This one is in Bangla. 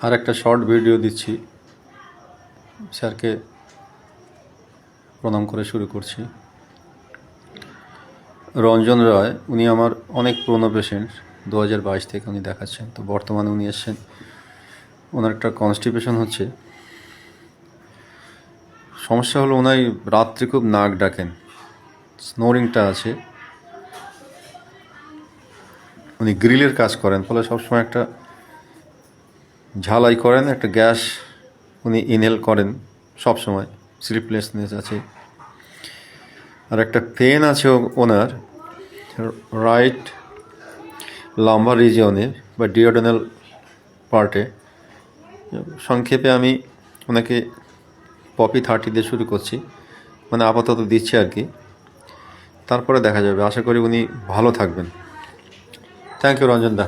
আর একটা শর্ট ভিডিও দিচ্ছি, স্যারকে প্রণাম করে শুরু করছি। রঞ্জন রায়, উনি আমার অনেক পুরনো পেশেন্ট, 2022 থেকে উনি দেখাচ্ছেন। তো বর্তমানে উনি এসছেন, ওনার একটা কনস্টিপেশন হচ্ছে। সমস্যা হলো ওনার রাত্রে খুব নাক ডাকেন, স্নোরিংটা আছে। উনি গ্রিলের কাজ করেন, ফলে সবসময় একটা ঝালাই করেন, একটা গ্যাস উনি ইনহেল করেন সবসময়, স্লিপলেসনেস আছে। আর একটা পেন আছে ওনার রাইট লাম্বার রিজিয়নে বা ডিওডেনাল পার্টে। সংক্ষেপে আমি ওনাকে পপি 30 দিয়ে শুরু করছি, মানে আপাতত দিচ্ছি আর কি, তারপরে দেখা যাবে। আশা করি উনি ভালো থাকবেন। Thank you Ranjan the.